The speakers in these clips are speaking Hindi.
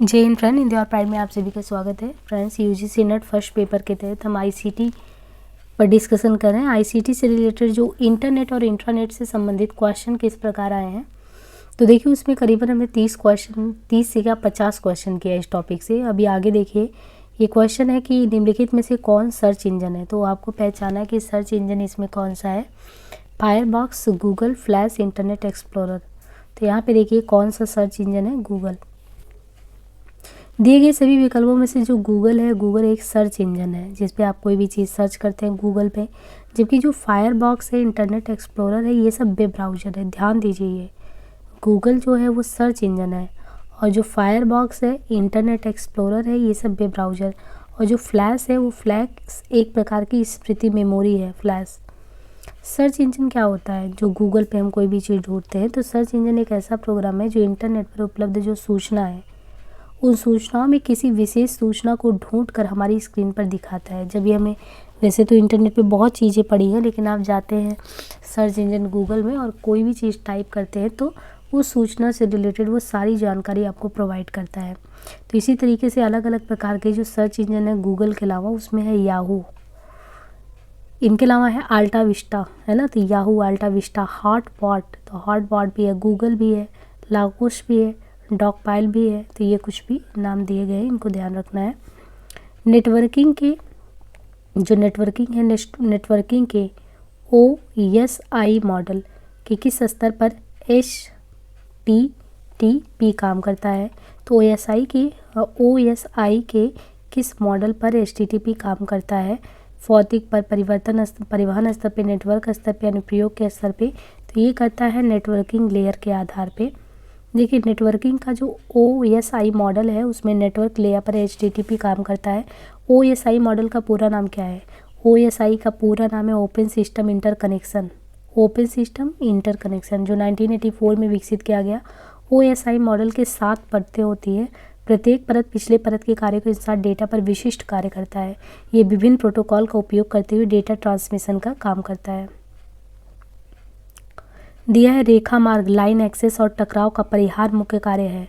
जय हिंद फ्रेंड, हिंदी और प्राइड में आप सभी का स्वागत है। Friends, UGC net first paper के तहत हम आईसीटी पर डिस्कशन कर रहे हैं। आईसीटी से रिलेटेड जो इंटरनेट और इंट्रानेट से संबंधित क्वेश्चन किस प्रकार आए हैं, तो देखिए उसमें करीबन हमें 30 से क्या 50 क्वेश्चन किया इस टॉपिक से। अभी आगे देखिए, ये क्वेश्चन है कि निम्नलिखित में से कौन सर्च इंजन है। तो आपको पहचाना है कि सर्च इंजन इसमें कौन सा है, firebox, Google, flash, internet explorer. तो यहाँ पे देखिए कौन सा सर्च इंजन है, गूगल। दिए गए सभी विकल्पों में से जो गूगल है, गूगल एक सर्च इंजन है जिस पे आप कोई भी चीज़ सर्च करते हैं गूगल पे। जबकि जो फायरबॉक्स है, इंटरनेट एक्सप्लोरर है, ये सब वेब ब्राउज़र है। ध्यान दीजिए, ये गूगल जो है वो सर्च इंजन है और जो फायरबॉक्स है, इंटरनेट एक्सप्लोरर है, ये सब वेब ब्राउज़र। और जो फ्लैश है, वो फ्लैश एक प्रकार की स्मृति मेमोरी है, फ्लैश। सर्च इंजन क्या होता है, जो गूगल पे हम कोई भी चीज़ ढूंढते हैं तो सर्च इंजन एक ऐसा प्रोग्राम है जो इंटरनेट पर उपलब्ध जो सूचना है, उन सूचनाओं में किसी विशेष सूचना को ढूंढकर हमारी स्क्रीन पर दिखाता है। जब भी हमें, वैसे तो इंटरनेट पे बहुत चीज़ें पड़ी हैं, लेकिन आप जाते हैं सर्च इंजन गूगल में और कोई भी चीज़ टाइप करते हैं तो उस सूचना से रिलेटेड वो सारी जानकारी आपको प्रोवाइड करता है। तो इसी तरीके से अलग अलग प्रकार के जो सर्च इंजन है गूगल के अलावा, उसमें है याहू, इनके अलावा है अल्टा विस्टा, है ना। तो याहू, अल्टा विस्टा, हॉटपॉट, तो हॉटपॉट भी है, गूगल भी है, लागोस भी है, डॉगपाइल भी है। तो ये कुछ भी नाम दिए गए हैं, इनको ध्यान रखना है। नेटवर्किंग के जो नेटवर्किंग है, नेटवर्किंग के OSI मॉडल के किस स्तर पर HTTP काम करता है। तो OSI के किस मॉडल पर HTTP काम करता है। भौतिक पर, परिवहन स्तर पे, नेटवर्क स्तर पे, अनुप्रयोग के स्तर पे। तो ये करता है नेटवर्किंग लेयर के आधार पे। देखिए, नेटवर्किंग का जो OSI मॉडल है उसमें नेटवर्क लेयर पर HTTP काम करता है। OSI मॉडल का पूरा नाम क्या है, OSI का पूरा नाम है open system interconnection. Open system interconnection जो 1984 में विकसित किया गया। OSI मॉडल के 7 परतें होती हैं। प्रत्येक परत पिछले परत के कार्य के साथ डेटा पर विशिष्ट कार्य करता है। ये विभिन्न प्रोटोकॉल का उपयोग करते हुए डेटा ट्रांसमिशन का काम करता है। दिया है रेखा मार्ग, लाइन एक्सेस और टकराव का परिहार मुख्य कार्य है।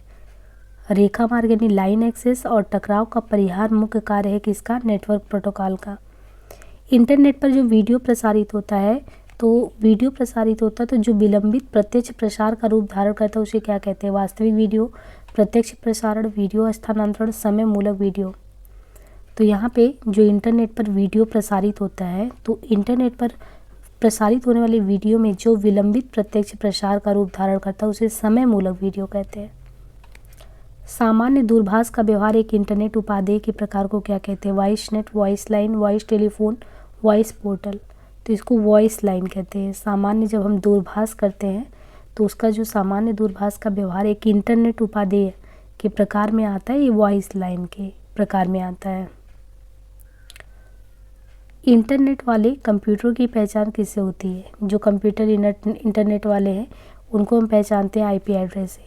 रेखा मार्ग यानी लाइन एक्सेस और टकराव का परिहार मुख्य कार्य है किसका, नेटवर्क प्रोटोकॉल का। इंटरनेट पर जो वीडियो प्रसारित होता है, तो जो विलंबित प्रत्यक्ष प्रसार का रूप धारण करता है उसे क्या कहते हैं, वास्तविक वीडियो, प्रत्यक्ष प्रसारण, वीडियो स्थानांतरण, समय मूलक वीडियो। तो यहाँ पे जो इंटरनेट पर वीडियो प्रसारित होता है, तो इंटरनेट पर प्रसारित होने वाली वीडियो में जो विलंबित प्रत्यक्ष प्रसार का रूप धारण करता है उसे समय मूलक वीडियो कहते हैं। सामान्य दूरभाष का व्यवहार एक इंटरनेट उपादेय के प्रकार को क्या कहते हैं, voice net, voice line, voice telephone, voice portal. तो इसको वॉइस लाइन कहते हैं। सामान्य जब हम दूरभाष करते हैं तो उसका जो सामान्य दूरभाष का व्यवहार एक इंटरनेट उपादेय के प्रकार में आता है, ये वॉइस लाइन के प्रकार में आता है। इंटरनेट वाले कंप्यूटरों की पहचान किससे होती है, जो कंप्यूटर इंटरनेट वाले हैं उनको हम पहचानते हैं IP एड्रेस से।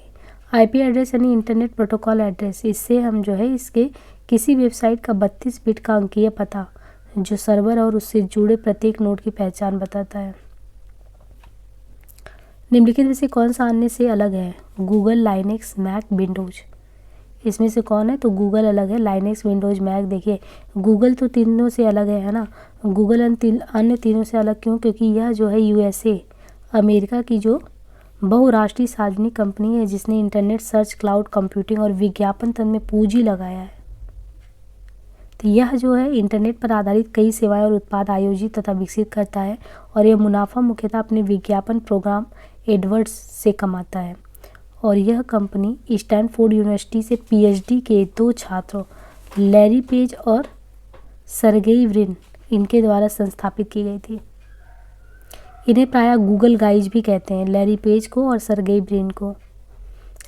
IP एड्रेस यानी इंटरनेट प्रोटोकॉल एड्रेस। इससे हम जो है इसके किसी वेबसाइट का 32 बिट का अंकीय पता जो सर्वर और उससे जुड़े प्रत्येक नोड की पहचान बताता है। निम्नलिखित में से कौन सा अन्य से अलग है, गूगल, लाइनेक्स, मैक, विंडोज। इसमें से कौन है, तो गूगल अलग है, लाइनेक्स, विंडोज, मैक। देखिए, गूगल तो तीनों से अलग है ना। गूगल अन्य तीनों से अलग क्यों, क्योंकि यह जो है USA, अमेरिका की जो बहुराष्ट्रीय सार्वजनिक कंपनी है जिसने इंटरनेट सर्च, क्लाउड कंप्यूटिंग और विज्ञापन तंत्र में पूंजी लगाया है। तो यह जो है इंटरनेट पर आधारित कई सेवाएं और उत्पाद आयोजित तथा विकसित करता है और यह मुनाफा मुख्यतः अपने विज्ञापन प्रोग्राम एडवर्ड्स से कमाता है। और यह कंपनी स्टैनफोर्ड यूनिवर्सिटी से PhD के 2 छात्रों लैरी पेज और सर्गेई ब्रिन इनके द्वारा संस्थापित की गई थी। इन्हें प्रायः गूगल गाइज भी कहते हैं, लैरी पेज को और सर्गेई ब्रिन को।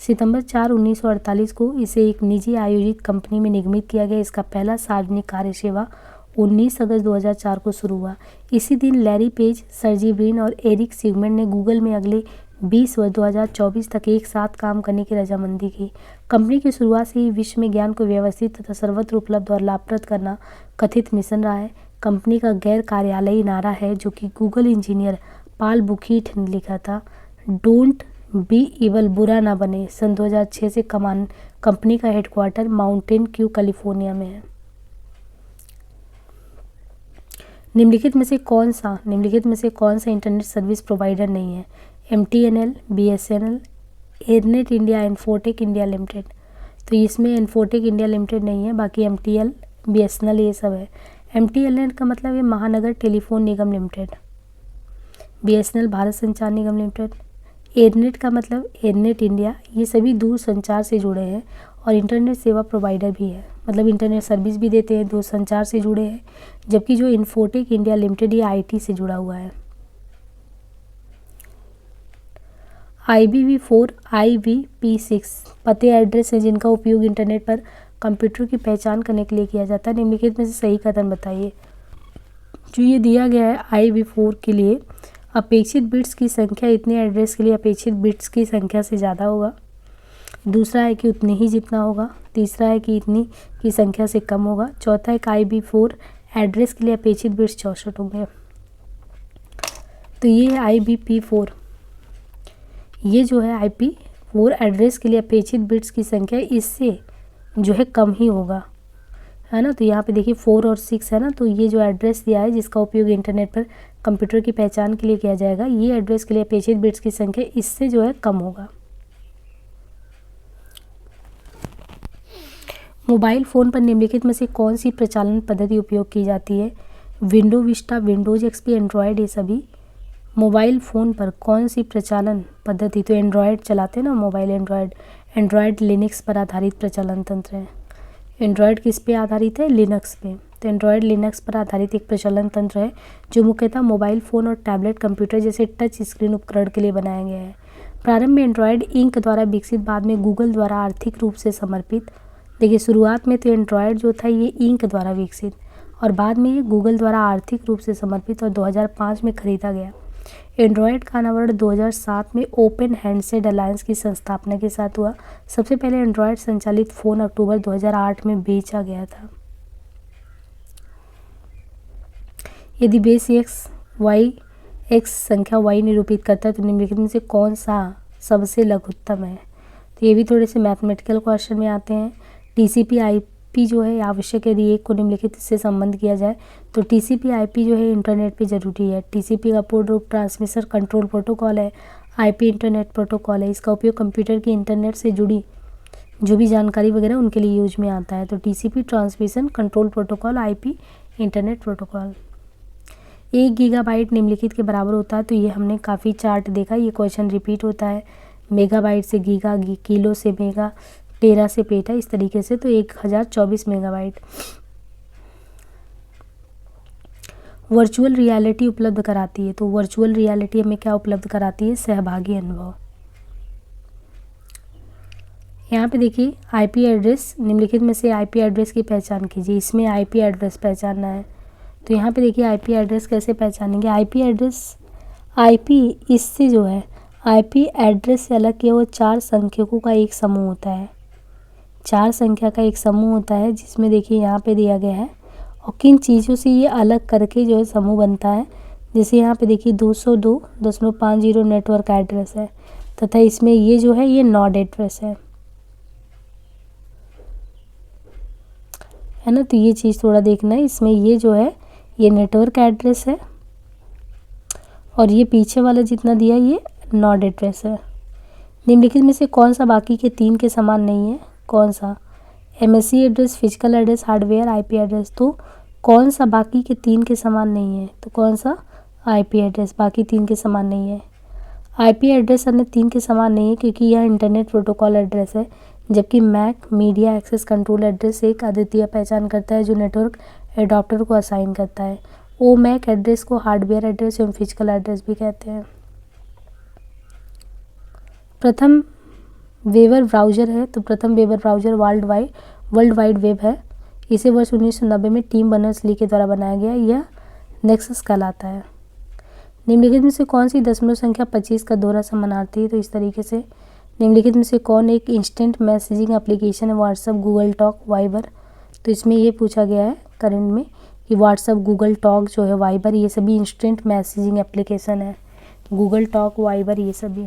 सितंबर 4, 1948 को इसे एक निजी आयोजित कंपनी में निगमित किया गया। इसका पहला सार्वजनिक कार्य सेवा 19 अगस्त 2004 को शुरू हुआ। इसी दिन लैरी पेज, सर्जी ब्रिन और एरिक सिगमेंट ने गूगल में अगले 20 वर्ष 2024 तक एक साथ काम करने की रजामंदी की। कंपनी की शुरुआत से ही विश्व में ज्ञान को व्यवस्थित तथा सर्वत्र उपलब्ध और लाभप्रद करना कथित मिशन रहा है। कंपनी का गैर कार्यालयी नारा है जो कि गूगल इंजीनियर पाल बुकीट ने लिखा था, डोंट बी इवल बुरा ना बने सन 2006 से कंपनी का हेडक्वार्टर माउंटेन क्यू कैलिफोर्निया में है। निम्नलिखित में से कौन सा इंटरनेट सर्विस प्रोवाइडर नहीं है? MTNL, BSNL, Airnet India, Infotech India limited. तो इसमें इन्फोटेक इंडिया लिमिटेड नहीं है, बाकी MTL, BSNL ये सब है। MTNL का मतलब है महानगर टेलीफोन निगम लिमिटेड, BSNL भारत संचार निगम लिमिटेड, एयरनेट का मतलब एयरनेट इंडिया, ये सभी दूर संचार से जुड़े हैं और इंटरनेट सेवा प्रोवाइडर भी है, मतलब इंटरनेट सर्विस भी देते हैं, दूर संचार से जुड़े हैं। जबकि जो इन्फोटेक इंडिया लिमिटेड ये IT से जुड़ा हुआ है। IPv4, IPv6 पते एड्रेस है जिनका उपयोग इंटरनेट पर कंप्यूटर की पहचान करने के लिए किया जाता है। निम्नलिखित में से सही कथन बताइए। जो ये दिया गया है IPv4 के लिए अपेक्षित बिट्स की संख्या इतने एड्रेस के लिए अपेक्षित बिट्स की संख्या से ज़्यादा होगा। दूसरा है कि उतने ही जितना होगा। तीसरा है कि इतनी की संख्या से कम होगा। चौथा है कि IPv4 एड्रेस के लिए अपेक्षित बिट्स 64 होंगे। तो ये है IPv4, ये जो है IP4 एड्रेस के लिए अपेक्षित बिट्स की संख्या इससे जो है कम ही होगा, है ना। तो यहाँ पे देखिए 4 और 6 है ना, तो ये जो एड्रेस दिया है जिसका उपयोग इंटरनेट पर कंप्यूटर की पहचान के लिए किया जाएगा, ये एड्रेस के लिए अपेक्षित बिट्स की संख्या इससे जो है कम होगा। मोबाइल फ़ोन पर निम्नलिखित में से कौन सी प्रचालन पद्धति उपयोग की जाती है? Window Vista, Windows XP, Android, ये सभी। मोबाइल फ़ोन पर कौन सी प्रचालन पद्धति? तो एंड्रॉयड चलाते हैं ना मोबाइल, एंड्रॉयड लिनक्स पर आधारित प्रचालन तंत्र है। एंड्रॉयड किस पे आधारित है? लिनक्स पे। तो एंड्रॉयड लिनक्स पर आधारित एक प्रचालन तंत्र है जो मुख्यतः मोबाइल फ़ोन और टैबलेट कंप्यूटर जैसे टच स्क्रीन उपकरण के लिए बनाया गया है। प्रारंभ में एंड्रॉयड इंक द्वारा विकसित, बाद में गूगल द्वारा आर्थिक रूप से समर्पित। देखिए शुरुआत में तो एंड्रॉयड जो था ये इंक द्वारा विकसित और बाद में ये गूगल द्वारा आर्थिक रूप से समर्पित और 2005 में खरीदा गया। एंड्रॉयड का अनावरण 2007 में ओपन हैंडसेट अलायंस की संस्थापना के साथ हुआ। सबसे पहले एंड्रॉयड संचालित फ़ोन अक्टूबर 2008 में बेचा गया था। यदि बेस x संख्या y निरूपित करता है तो निम्नलिखित में से कौन सा सबसे लघुत्तम है? तो ये भी थोड़े से मैथमेटिकल क्वेश्चन में आते हैं। TCP/IP जो है आवश्यक, यदि एक को निम्नलिखित से संबंध किया जाए तो TCP/IP जो है इंटरनेट पे ज़रूरी है। TCP का पूर्ण रूप ट्रांसमिशन कंट्रोल प्रोटोकॉल है। IP इंटरनेट प्रोटोकॉल है। इसका उपयोग कंप्यूटर की इंटरनेट से जुड़ी जो भी जानकारी वगैरह उनके लिए यूज में आता है। तो TCP transmission control protocol, IP internet protocol. 1 gigabyte निम्नलिखित के बराबर होता है। तो ये हमने काफ़ी चार्ट देखा, ये क्वेश्चन रिपीट होता है। मेगाबाइट से गीगा, किलो से मेगा, टेरा से पेटा, इस तरीके से। तो 1024 मेगाबाइट। वर्चुअल रियलिटी उपलब्ध कराती है। तो वर्चुअल रियलिटी हमें क्या उपलब्ध कराती है? सहभागी अनुभव। यहाँ पे देखिए IP एड्रेस, निम्नलिखित में से IP एड्रेस की पहचान कीजिए। इसमें IP एड्रेस पहचानना है। तो यहाँ पे देखिए IP एड्रेस कैसे पहचानेंगे? IP इससे जो है IP एड्रेस से अलग किया हुआ 4 संख्यकों का एक समूह होता है। 4 संख्या का एक समूह होता है जिसमें देखिए यहाँ पे दिया गया है और किन चीज़ों से ये अलग करके जो है समूह बनता है। जैसे यहाँ पे देखिए 202.50 नेटवर्क एड्रेस है तथा इसमें ये जो है ये नॉड एड्रेस है ना। तो ये चीज़ थोड़ा देखना है। इसमें ये जो है ये नेटवर्क एड्रेस है और ये पीछे वाला जितना दिया ये नॉड एड्रेस है। निम्नलिखित में से कौन सा बाकी के 3 के समान नहीं है? कौन सा? MSC address, physical address, hardware, IP address. तो कौन सा बाकी के 3 के समान नहीं है? तो कौन सा? IP एड्रेस बाकी 3 के समान नहीं है। IP एड्रेस अन्य 3 के समान नहीं है क्योंकि यह इंटरनेट प्रोटोकॉल एड्रेस है, जबकि MAC media access control address एक अद्वितीय पहचान करता है जो नेटवर्क एडाप्टर को असाइन करता है। OMAC एड्रेस को हार्डवेयर एड्रेस एवं फिजिकल एड्रेस भी कहते हैं। प्रथम वेबर ब्राउज़र है। तो प्रथम weber browser world wide web है। इसे वर्ष 1990 में टिम बर्नर्स-ली के द्वारा बनाया गया। यह नेक्सस कहलाता है। निम्नलिखित में से कौन सी दशमलव संख्या 25 का दोहरा समानार्थी है? तो इस तरीके से निम्नलिखित में से कौन एक इंस्टेंट मैसेजिंग एप्लीकेशन है? WhatsApp, Google Talk, Viber. तो इसमें ये पूछा गया है करंट में कि व्हाट्सअप, गूगल टॉक जो है, वाइबर, ये सभी इंस्टेंट मैसेजिंग एप्लीकेशन है। गूगल टॉक, वाइबर, ये सभी।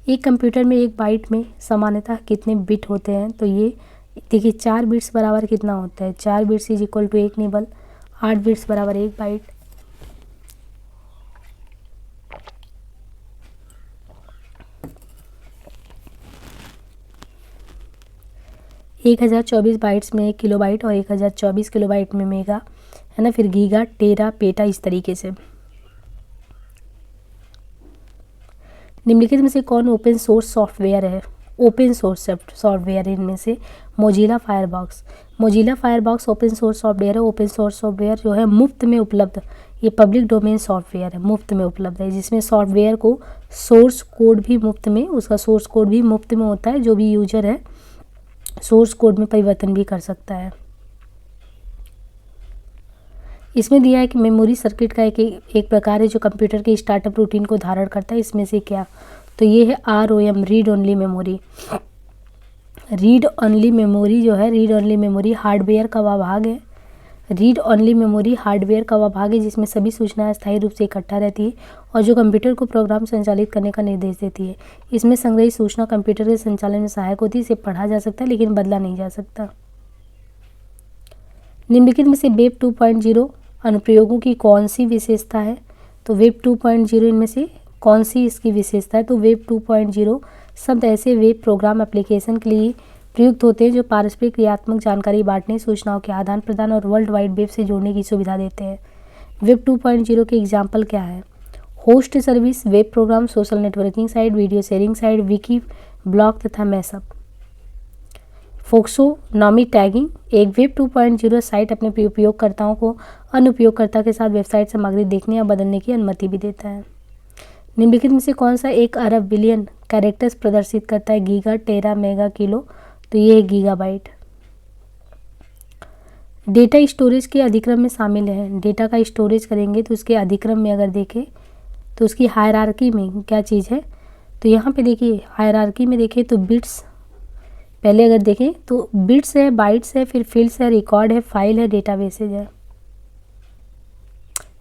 एक कंप्यूटर में एक बाइट में सामान्यतः कितने बिट होते हैं? तो ये देखिए 4 बिट्स बराबर कितना होता है? 4 bits is equal to 1 nibble. 8 bits बराबर 1 बाइट। एक 1024 बाइट्स में 1 किलोबाइट और 1024 किलोबाइट में मेगा, है ना, फिर गीगा, टेरा, पेटा, इस तरीके से। निम्नलिखित में से कौन ओपन सोर्स सॉफ्टवेयर है? ओपन सोर्स सॉफ्टवेयर इनमें से Mozilla firebox. Mozilla firebox open source software है। ओपन सोर्स सॉफ्टवेयर जो है मुफ्त में उपलब्ध, ये पब्लिक डोमेन सॉफ्टवेयर है, मुफ्त में उपलब्ध है, जिसमें सॉफ्टवेयर को सोर्स कोड भी मुफ्त में, उसका सोर्स कोड भी मुफ्त में होता है। जो भी यूजर है सोर्स कोड में परिवर्तन भी कर सकता है। इसमें दिया है कि मेमोरी सर्किट का एक प्रकार है जो कंप्यूटर के स्टार्टअप रूटीन को धारण करता है। इसमें से क्या? तो ये है ROM, read only memory. Read only memory जो है, रीड ओनली मेमोरी हार्डवेयर का वह भाग है। रीड ओनली मेमोरी हार्डवेयर का वह भाग है जिसमें सभी सूचनाएं स्थायी रूप से इकट्ठा रहती है और जो कंप्यूटर को प्रोग्राम संचालित करने का निर्देश देती है। इसमें संग्रहित सूचना कंप्यूटर के संचालन में सहायक होती है। इसे पढ़ा जा सकता है लेकिन बदला नहीं जा सकता। निम्नलिखित में से वेब 2.0 अनुप्रयोगों की कौन सी विशेषता है? तो वेब 2.0 इनमें से कौन सी इसकी विशेषता है? तो वेब 2.0 शब्द ऐसे वेब प्रोग्राम एप्लीकेशन के लिए प्रयुक्त होते हैं जो पारस्परिक क्रियात्मक जानकारी बांटने, सूचनाओं के आदान प्रदान और वर्ल्ड वाइड वेब से जोड़ने की सुविधा देते हैं। वेब 2.0 के एग्जाम्पल क्या है? Host service, web program, social networking site, video sharing site, wiki, blog तथा मैसअप। फोक्सोनॉमी टैगिंग, एक वेब 2.0 साइट अपने उपयोगकर्ताओं को अन्य उपयोगकर्ता के साथ वेबसाइट सामग्री देखने या बदलने की अनुमति भी देता है। निम्नलिखित में से कौन सा 1 अरब बिलियन कैरेक्टर्स प्रदर्शित करता है? गीगा, टेरा, मेगा, किलो। तो ये है गीगाबाइट। डेटा स्टोरेज के अधिक्रम में शामिल है। डेटा का स्टोरेज करेंगे तो उसके अधिक्रम में अगर देखें तो उसकी हायरार्की में क्या चीज़ है? तो यहाँ पे देखिए हायरार्की में देखें तो बिट्स, पहले अगर देखें तो बिट्स है, बाइट्स है, फिर फील्ड्स है, रिकॉर्ड है, फाइल है, डेटाबेसेज है।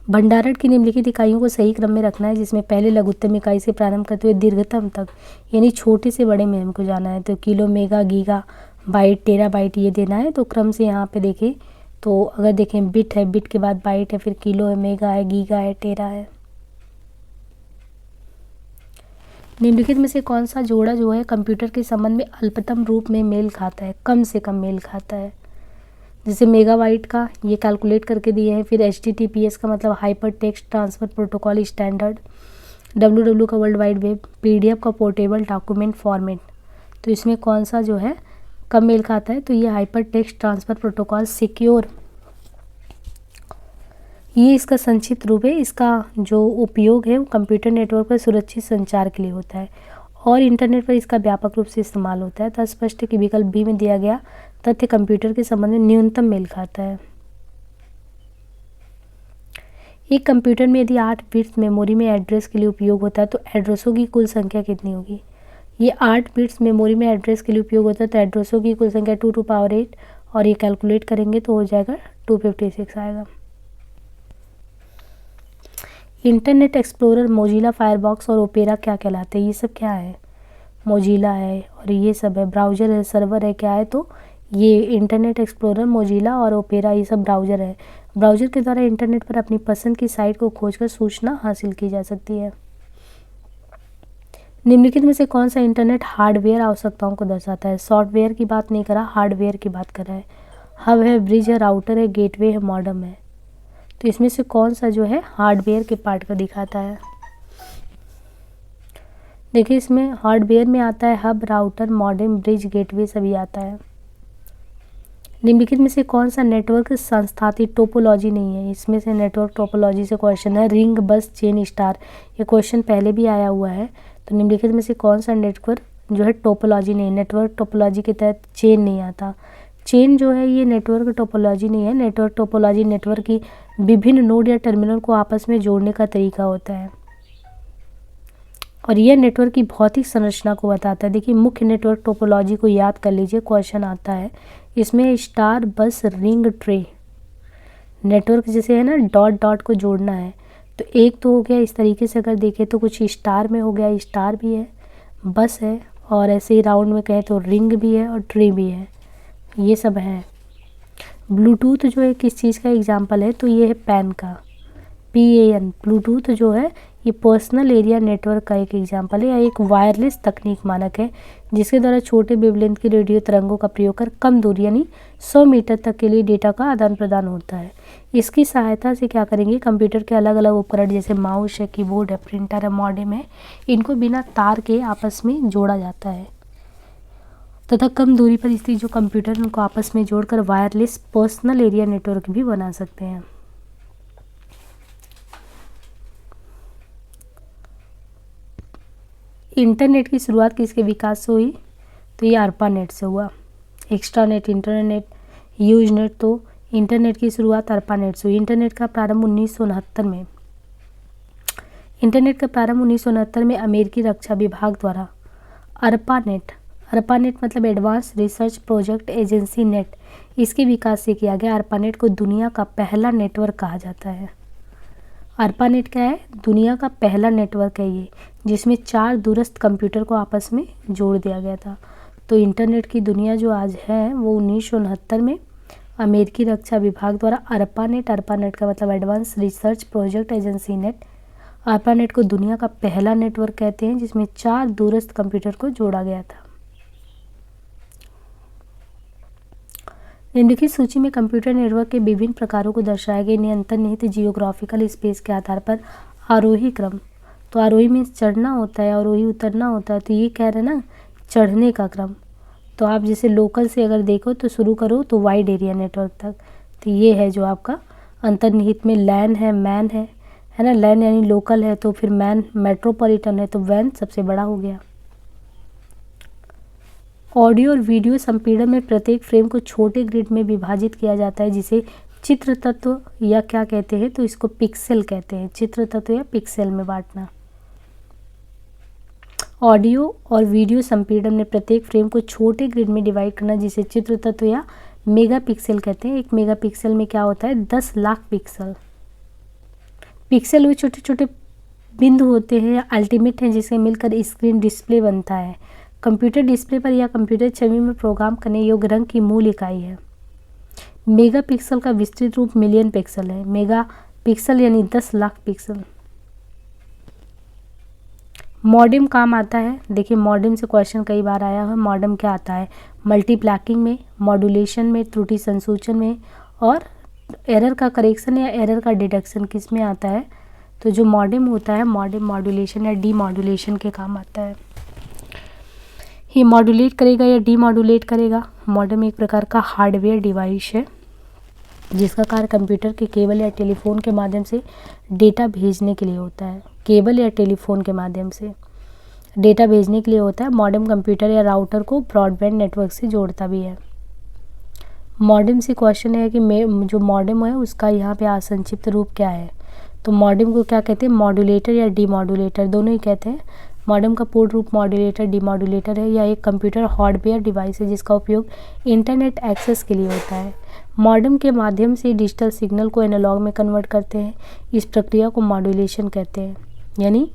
भंडारण की निम्नलिखित इकाइयों को सही क्रम में रखना है जिसमें पहले लघुत्तम इकाई से प्रारंभ करते हुए दीर्घतम तक, यानी छोटे से बड़े में हमको जाना है। तो किलो, मेगा, गीगा, बाइट, टेरा बाइट ये देना है। तो क्रम से यहाँ पे देखें तो अगर देखें बिट है, बिट के बाद बाइट है, फिर किलो है, मेगा है, गीगा है, टेरा है। निम्नलिखित में से कौन सा जोड़ा जो है कंप्यूटर के संबंध में अल्पतम रूप में मेल खाता है, कम से कम मेल खाता है? जैसे मेगाबाइट का ये कैलकुलेट करके दिए हैं, फिर HTTPS का मतलब hyper text transfer protocol standard, WWW का वर्ल्ड वाइड वेब, PDF का पोर्टेबल डॉक्यूमेंट फॉर्मेट। तो इसमें कौन सा जो है कम मेल खाता है? तो ये hyper text transfer protocol secure, ये इसका संक्षिप्त रूप है। इसका जो उपयोग है वो कंप्यूटर नेटवर्क पर सुरक्षित संचार के लिए होता है और इंटरनेट पर इसका व्यापक रूप से इस्तेमाल होता है। तो स्पष्ट कि विकल्प बी में दिया गया तथ्य कंप्यूटर के संबंध में न्यूनतम मेल खाता है। एक कंप्यूटर में यदि 8 बिट्स मेमोरी में एड्रेस के लिए उपयोग होता है तो एड्रेसों की कुल संख्या कितनी होगी? ये 8 बिट्स मेमोरी में एड्रेस के लिए उपयोग होता है तो एड्रेसों की कुल संख्या 2⁸ और ये कैलकुलेट करेंगे तो हो जाएगा 256 आएगा। इंटरनेट एक्सप्लोरर, मोजिला फायरबॉक्स और ओपेरा क्या कहलाते हैं? ये सब क्या है? मोजिला है और ये सब है, ब्राउज़र है, सर्वर है, क्या है? तो ये इंटरनेट एक्सप्लोरर, मोजिला और ओपेरा ये सब ब्राउज़र है। ब्राउज़र के द्वारा इंटरनेट पर अपनी पसंद की साइट को खोजकर सूचना हासिल की जा सकती है। निम्नलिखित में से कौन सा इंटरनेट हार्डवेयर आवश्यकताओं को दर्शाता है? सॉफ्टवेयर की बात नहीं करा, हार्डवेयर की बात कर रहा है। हब है, ब्रिज है, राउटर है, गेटवे है, मॉडेम है। तो इसमें से कौन सा जो है हार्डवेयर के पार्ट को दिखाता है? देखिए इसमें हार्डवेयर में आता है hub, router, modem, bridge, gateway सभी आता है। निम्नलिखित में से कौन सा नेटवर्क संस्थापित टोपोलॉजी नहीं है? इसमें से नेटवर्क टोपोलॉजी से क्वेश्चन है। रिंग, बस, चेन, स्टार, ये क्वेश्चन पहले भी आया हुआ है। तो निम्नलिखित में से कौन सा नेटवर्क जो है टोपोलॉजी नहीं है? नेटवर्क टोपोलॉजी के तहत चेन नहीं आता। चेन जो है ये नेटवर्क टोपोलॉजी नहीं है। नेटवर्क टोपोलॉजी नेटवर्क की विभिन्न नोड या टर्मिनल को आपस में जोड़ने का तरीका होता है और यह नेटवर्क की भौतिक संरचना को बताता है। देखिए मुख्य नेटवर्क टोपोलॉजी को याद कर लीजिए, क्वेश्चन आता है इसमें स्टार, बस, रिंग, ट्रे। नेटवर्क जैसे है ना डॉट डॉट को जोड़ना है तो एक तो हो गया इस तरीके से, अगर देखें तो कुछ स्टार में हो गया, स्टार भी है, बस है, और ऐसे ही राउंड में कहें तो रिंग भी है और ट्री भी है, ये सब है। ब्लूटूथ जो है किस चीज़ का एग्जाम्पल है, तो ये है पैन का, PAN। ब्लूटूथ जो है ये पर्सनल एरिया नेटवर्क का एक एग्जाम्पल है, या एक वायरलेस तकनीक मानक है जिसके द्वारा छोटे वेवलेंथ की रेडियो तरंगों का प्रयोग कर कम दूरी यानी 100 मीटर तक के लिए डेटा का आदान प्रदान होता है। इसकी सहायता से क्या करेंगे, कंप्यूटर के अलग अलग उपकरण जैसे माउस है, कीबोर्ड है, प्रिंटर है, मॉडेम है, इनको बिना तार के आपस में जोड़ा जाता है तथा कम दूरी पर स्थित जो कंप्यूटर उनको आपस में जोड़कर वायरलेस पर्सनल एरिया नेटवर्क भी बना सकते हैं। इंटरनेट की शुरुआत किसके विकास से हुई, तो ये ARPANET से हुआ। एक्स्ट्रानेट, इंटरनेट, यूजनेट, तो इंटरनेट की शुरुआत ARPANET से हुई। इंटरनेट का प्रारंभ 1969 में अमेरिकी रक्षा विभाग द्वारा ARPANET मतलब advance research project agency net, इसके विकास से किया गया। ARPANET को दुनिया का पहला नेटवर्क कहा जाता है। ARPANET क्या है, दुनिया का पहला नेटवर्क है ये, जिसमें 4 दूरस्थ कंप्यूटर को आपस में जोड़ दिया गया था। तो इंटरनेट की दुनिया जो आज है वो 1969 में अमेरिकी रक्षा विभाग द्वारा ARPANET का मतलब advance research project agency net, ARPANET को दुनिया का पहला नेटवर्क कहते हैं जिसमें 4 दूरस्थ कंप्यूटर को जोड़ा गया था। निम्नलिखित सूची में कंप्यूटर नेटवर्क के विभिन्न प्रकारों को दर्शाए गए इन्हें अंतर्निहित जियोग्राफिकल स्पेस के आधार पर आरोही क्रम, तो आरोही में चढ़ना होता है, आरोही उतरना होता है, तो ये कह रहे हैं ना चढ़ने का क्रम। तो आप जैसे लोकल से अगर देखो तो शुरू करो तो वाइड एरिया नेटवर्क तक, तो ये है जो आपका अंतर्निहित में लैन है, मैन है ना, लैन यानी लोकल है, तो फिर मैन मेट्रोपॉलिटन है, तो वैन सबसे बड़ा हो गया। ऑडियो और वीडियो संपीड़न में प्रत्येक फ्रेम को छोटे ग्रिड में विभाजित किया जाता है जिसे चित्र तत्व या क्या कहते हैं, तो इसको पिक्सेल कहते हैं, चित्र तत्व या पिक्सेल में बांटना। ऑडियो और वीडियो संपीड़न में प्रत्येक फ्रेम को छोटे ग्रिड में डिवाइड करना जिसे चित्र तत्व या मेगापिक्सेल कहते हैं। एक मेगापिक्सेल में क्या होता है, 10 लाख पिक्सल। पिक्सल वो छोटे छोटे बिंदु होते हैं या अल्टीमेट हैं जिससे मिलकर स्क्रीन डिस्प्ले बनता है। कंप्यूटर डिस्प्ले पर या कंप्यूटर छवि में प्रोग्राम करने योग्य रंग की मूल इकाई है। मेगापिक्सल का विस्तृत रूप मिलियन पिक्सल है। मेगापिक्सल यानी 10 लाख पिक्सल। मॉडेम काम आता है, देखिए मॉडेम से क्वेश्चन कई बार आया है। मॉडेम क्या आता है, मल्टीप्लैकिंग में, मॉड्यूलेशन में, त्रुटि संसूचन में, और एरर का करेक्शन या एरर का डिडक्शन किस में आता है, तो जो मॉडेम होता है मॉडेम मॉड्यूलेशन या डीमॉड्यूलेशन के काम आता है। ये मॉड्यूलेट करेगा या डीमॉड्यूलेट करेगा। मॉडेम एक प्रकार का हार्डवेयर डिवाइस है जिसका कार्य कंप्यूटर के केबल या टेलीफोन के माध्यम से डेटा भेजने के लिए होता है। केबल या टेलीफोन के माध्यम से डेटा भेजने के लिए होता है। मॉडेम कंप्यूटर या राउटर को ब्रॉडबैंड नेटवर्क से जोड़ता भी है। मॉडेम से क्वेश्चन है कि जो मॉडेम है उसका यहाँ पे संक्षिप्त रूप क्या है, तो मॉडेम को क्या कहते हैं, मॉड्यूलेटर या डीमॉड्यूलेटर दोनों ही कहते हैं। मॉडेम का पूर्ण रूप मॉड्यूलेटर डीमॉड्यूलेटर है। यह एक कंप्यूटर हार्डवेयर डिवाइस है जिसका उपयोग इंटरनेट एक्सेस के लिए होता है। मॉडेम के माध्यम से डिजिटल सिग्नल को एनालॉग में कन्वर्ट करते हैं, इस प्रक्रिया को मॉड्यूलेशन कहते हैं। यानी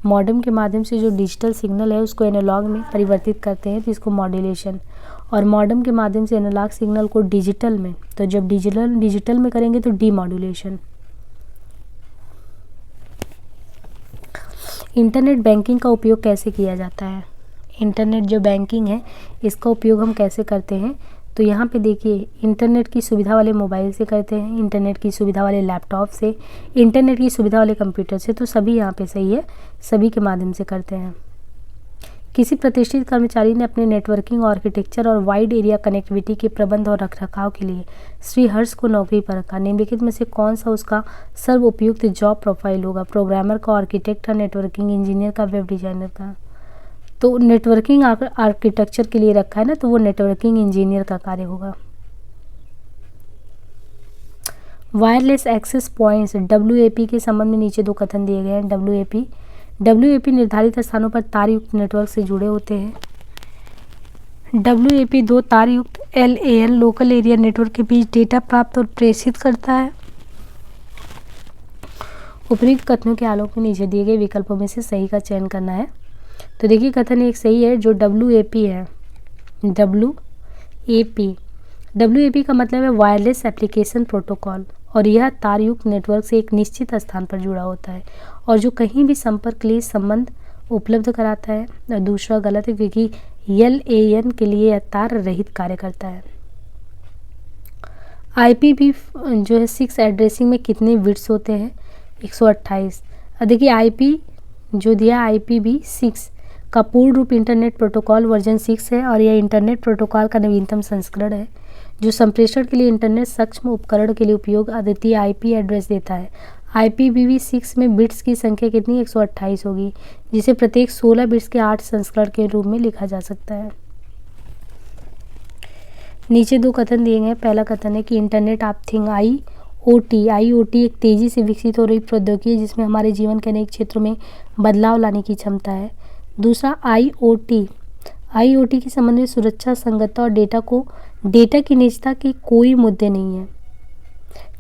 मॉडेम के माध्यम से जो डिजिटल सिग्नल है उसको एनालॉग में परिवर्तित करते हैं तो इसको मॉड्यूलेशन, और मॉडेम के माध्यम से एनालॉग सिग्नल को डिजिटल में, तो जब डिजिटल में करेंगे तो डीमॉड्यूलेशन। इंटरनेट बैंकिंग का उपयोग कैसे किया जाता है, इंटरनेट जो बैंकिंग है इसका उपयोग हम कैसे करते हैं, तो यहाँ पे देखिए इंटरनेट की सुविधा वाले मोबाइल से करते हैं, इंटरनेट की सुविधा वाले लैपटॉप से, इंटरनेट की सुविधा वाले कंप्यूटर से, तो सभी यहाँ पे सही है, सभी के माध्यम से करते हैं। किसी प्रतिष्ठित कर्मचारी ने अपने नेटवर्किंग आर्किटेक्चर और वाइड एरिया कनेक्टिविटी के प्रबंध और रखरखाव के लिए श्री हर्ष को नौकरी पर रखा। निम्नलिखित में से कौन सा उसका सर्वोपयुक्त जॉब प्रोफाइल होगा, प्रोग्रामर का, आर्किटेक्ट का, नेटवर्किंग इंजीनियर का, वेब डिजाइनर का। तो नेटवर्किंग आर्किटेक्चर के लिए रखा है ना, तो वो नेटवर्किंग इंजीनियर का कार्य होगा। वायरलेस एक्सेस पॉइंट्स WAP के संबंध में नीचे 2 कथन दिए गए हैं। WAP निर्धारित स्थानों पर तारयुक्त नेटवर्क से जुड़े होते हैं। WAP 2 तारयुक्त LAN local area network के बीच डेटा प्राप्त और प्रेषित करता है। उपयुक्त कथनों के आलोक में नीचे दिए गए विकल्पों में से सही का चयन करना है। तो देखिए कथन एक सही है जो WAP है। WAP का मतलब है वायरलेस एप्लीकेशन प्रोटोकॉल, और यह तारयुक्त नेटवर्क से एक निश्चित स्थान पर जुड़ा होता है और जो कहीं भी संपर्क के लिए संबंध उपलब्ध कराता है। और दूसरा गलत है क्योंकि LAN के लिए यह तार रहित कार्य करता है। IPv जो है 6 एड्रेसिंग में कितने बिट्स होते हैं? 128। अब देखिए IP जो दिया IPv6 का पूर्ण रूप इंटरनेट प्रोटोकॉल वर्जन 6 है और यह इंटरनेट प्रोटोकॉल का नवीनतम संस्करण है जो संप्रेषण के लिए इंटरनेट सक्षम उपकरण के लिए उपयोग अद्वितीय IP एड्रेस देता है। IPv6 में बिट्स की संख्या कितनी? 128 होगी, जिसे प्रत्येक 16 बिट्स के 8 संस्करण के रूप में लिखा जा सकता है। नीचे दो कथन दिए गए। पहला कथन है कि इंटरनेट ऑफ थिंग IoT एक तेजी से विकसित हो रही प्रौद्योगिकी है जिसमें हमारे जीवन के अनेक क्षेत्रों में बदलाव लाने की क्षमता है। दूसरा IoT के संबंध में सुरक्षा, संगतता और डेटा की निजता के कोई मुद्दे नहीं है।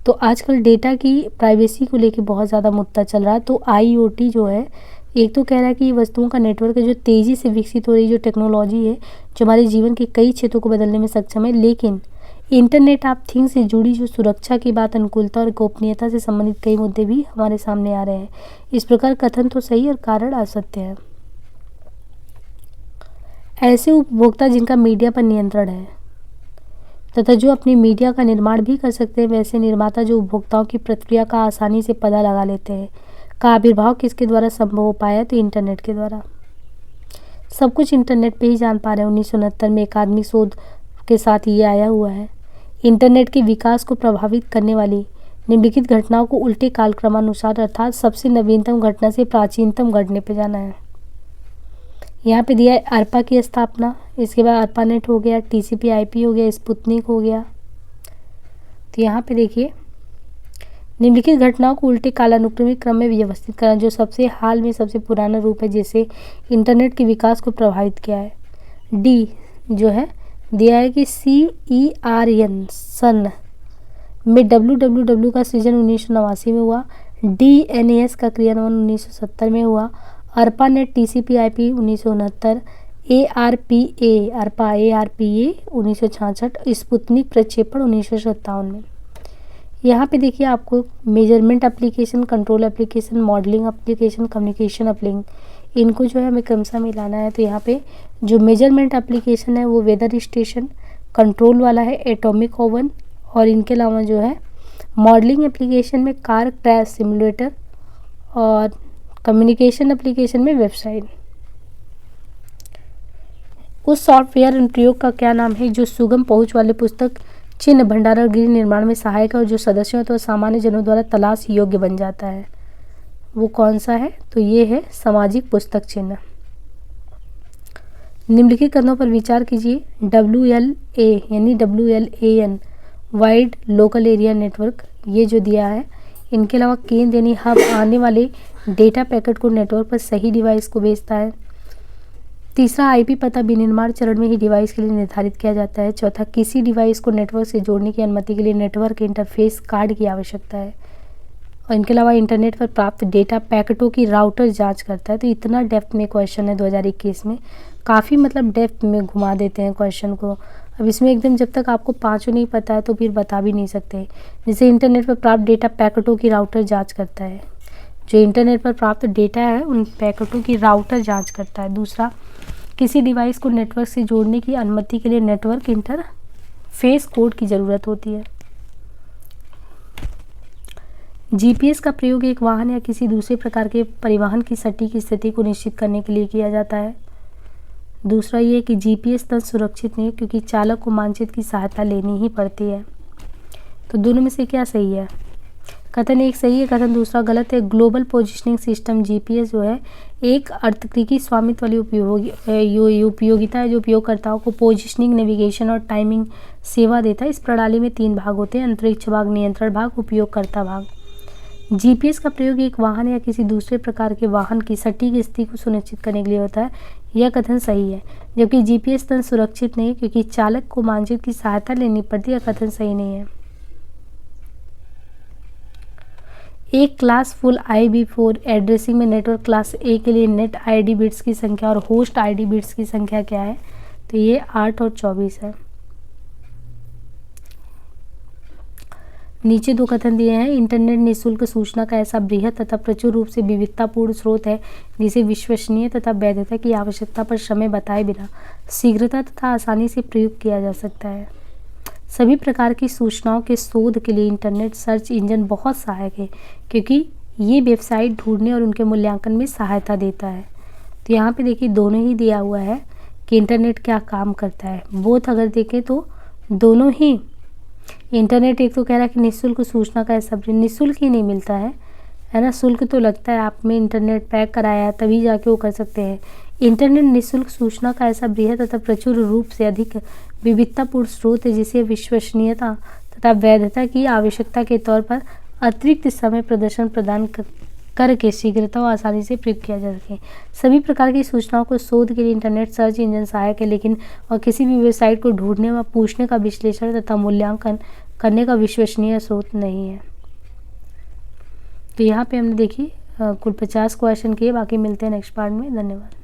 तो आजकल डेटा की प्राइवेसी को लेकर बहुत ज़्यादा मुद्दा चल रहा है। तो IoT जो है, एक तो कह रहा है कि ये वस्तुओं का नेटवर्क है जो तेज़ी से विकसित हो रही जो टेक्नोलॉजी है जो हमारे जीवन के कई क्षेत्रों को बदलने में सक्षम है। लेकिन इंटरनेट ऑफ थिंग्स से जुड़ी जो सुरक्षा की बात, अनुकूलता और गोपनीयता से संबंधित कई मुद्दे भी हमारे सामने आ रहे हैं। इस प्रकार कथन तो सही और कारण असत्य है। ऐसे उपभोक्ता जिनका मीडिया पर नियंत्रण है तथा जो अपनी मीडिया का निर्माण भी कर सकते हैं, वैसे निर्माता जो उपभोक्ताओं की प्रतिक्रिया का आसानी से पता लगा लेते हैं, का आविर्भाव किसके द्वारा संभव हो पाया? तो इंटरनेट के द्वारा। सब कुछ इंटरनेट पे ही जान पा रहे हैं। 1969 में एक आदमी शोध के साथ ये आया हुआ है। इंटरनेट के विकास को प्रभावित करने वाली निम्नलिखित घटनाओं को उल्टे कालक्रमानुसार अर्थात सबसे नवीनतम घटना से प्राचीनतम घटने पे जाना है। यहाँ पे दिया है ARPA की स्थापना, इसके बाद ARPANET हो गया, TCP/IP हो गया, स्पुतनिक हो गया। तो यहाँ पे देखिए निम्नलिखित घटनाओं को उल्टे कालानुक्रमिक क्रम में व्यवस्थित करना, जो सबसे हाल में सबसे पुराना रूप है जिसे इंटरनेट के विकास को प्रभावित किया है। D जो है दिया है कि CERN सन में WWW का सृजन 1989 में हुआ। DNAS का क्रियान्वयन 1970 में हुआ। ARPANET TCP/IP 1969, ARPA 1966, स्पुतनिक प्रक्षेपण 1957 में। यहाँ पे देखिए आपको measurement application, control application, modelling application, communication uplink, इनको जो है हमें क्रमशः मिलाना है। तो यहाँ पे जो मेजरमेंट एप्लीकेशन है वो वेदर स्टेशन, कंट्रोल वाला है एटॉमिक ओवन, और इनके अलावा जो है मॉडलिंग एप्लीकेशन में कार क्रैश सिमुलेटर, और कम्युनिकेशन एप्लीकेशन में वेबसाइट। उस सॉफ्टवेयर अनुप्रयोग का क्या नाम है जो सुगम पहुंच वाले पुस्तक चिन्ह भंडारण गृह निर्माण में सहायक है और जो सदस्यों तो सामान्य जनों द्वारा तलाश योग्य बन जाता है? वो कौन सा है? तो ये है सामाजिक पुस्तक चिन्ह। निम्नलिखित कथनों पर विचार कीजिए। WLA यानी WLAN wide local area network, ये जो दिया है। इनके अलावा केंद्र यानी हब आने वाले डेटा पैकेट को नेटवर्क पर सही डिवाइस को भेजता है। तीसरा IP पता विनिर्माण चरण में ही डिवाइस के लिए निर्धारित किया जाता है। चौथा किसी डिवाइस को नेटवर्क से जोड़ने की अनुमति के लिए नेटवर्क इंटरफेस कार्ड की आवश्यकता है। और इनके अलावा इंटरनेट पर प्राप्त डेटा पैकेटों की राउटर जांच करता है। तो इतना डेप्थ में क्वेश्चन है 2021 में, काफ़ी मतलब डेप्थ में घुमा देते हैं क्वेश्चन को। अब इसमें एकदम जब तक आपको पांचों नहीं पता है तो फिर बता भी नहीं सकते। जैसे इंटरनेट पर प्राप्त डेटा पैकेटों की राउटर जांच करता है, जो इंटरनेट पर प्राप्त डेटा है उन पैकेटों की राउटर जांच करता है। दूसरा किसी डिवाइस को नेटवर्क से जोड़ने की अनुमति के लिए नेटवर्क इंटरफेस कोड की ज़रूरत होती है। GPS का प्रयोग एक वाहन या किसी दूसरे प्रकार के परिवहन की सटीक स्थिति को निश्चित करने के लिए किया जाता है। दूसरा ये कि GPS तंत्र सुरक्षित नहीं है क्योंकि चालक को मानचित्र की सहायता लेनी ही पड़ती है। तो दोनों में से क्या सही है? कथन एक सही है, कथन दूसरा गलत है। ग्लोबल पोजिशनिंग सिस्टम GPS जो है एक अर्धकृति स्वामित्व वाली उपयोगिता है जो उपयोगकर्ताओं को पोजिशनिंग, नेविगेशन और टाइमिंग सेवा देता है। इस प्रणाली में 3 भाग होते हैं: अंतरिक्ष भाग, नियंत्रण भाग, उपयोगकर्ता भाग। GPS का प्रयोग एक वाहन या किसी दूसरे प्रकार के वाहन की सटीक स्थिति को सुनिश्चित करने के लिए होता है। यह कथन सही है, जबकि GPS तंत्र सुरक्षित नहीं है क्योंकि चालक को मानचित्र की सहायता लेनी पड़ती है। यह कथन सही नहीं है। एक क्लास फुल IB4 एड्रेसिंग में नेटवर्क क्लास ए के लिए नेट ID बिट्स की संख्या और होस्ट ID बिट्स की संख्या क्या है? तो ये 8 और 24 है। नीचे दो कथन दिए हैं। इंटरनेट निःशुल्क सूचना का ऐसा बृहद तथा प्रचुर रूप से विविधतापूर्ण स्रोत है जिसे विश्वसनीय तथा वैधता की आवश्यकता पर समय बताए बिना शीघ्रता तथा आसानी से प्रयोग किया जा सकता है। सभी प्रकार की सूचनाओं के शोध के लिए इंटरनेट सर्च इंजन बहुत सहायक है, क्योंकि ये वेबसाइट ढूंढने और उनके मूल्यांकन में सहायता देता है। तो यहाँ पे देखिए दोनों ही दिया हुआ है कि इंटरनेट क्या काम करता है। बोथ अगर देखें तो दोनों ही, इंटरनेट एक तो कह रहा है कि निःशुल्क सूचना का ऐसा, निःशुल्क ही नहीं मिलता है ना, शुल्क तो लगता है। आपने इंटरनेट पैक कराया है तभी जाके वो कर सकते हैं। इंटरनेट निःशुल्क सूचना का ऐसा बृहद तथा प्रचुर रूप से अधिक विविधतापूर्ण स्रोत है जिसे विश्वसनीयता तथा वैधता की आवश्यकता के तौर पर अतिरिक्त समय प्रदर्शन प्रदान करके शीघ्रता और आसानी से प्रयोग किया जा सके। सभी प्रकार की सूचनाओं को शोध के लिए इंटरनेट सर्च इंजन सहायक है, लेकिन और किसी भी वेबसाइट को ढूंढने व पूछने का विश्लेषण तथा मूल्यांकन करने का विश्वसनीय स्रोत नहीं है। तो यहाँ पे हमने देखी कुल 50 क्वेश्चन किए। बाकी मिलते हैं नेक्स्ट पार्ट में। धन्यवाद।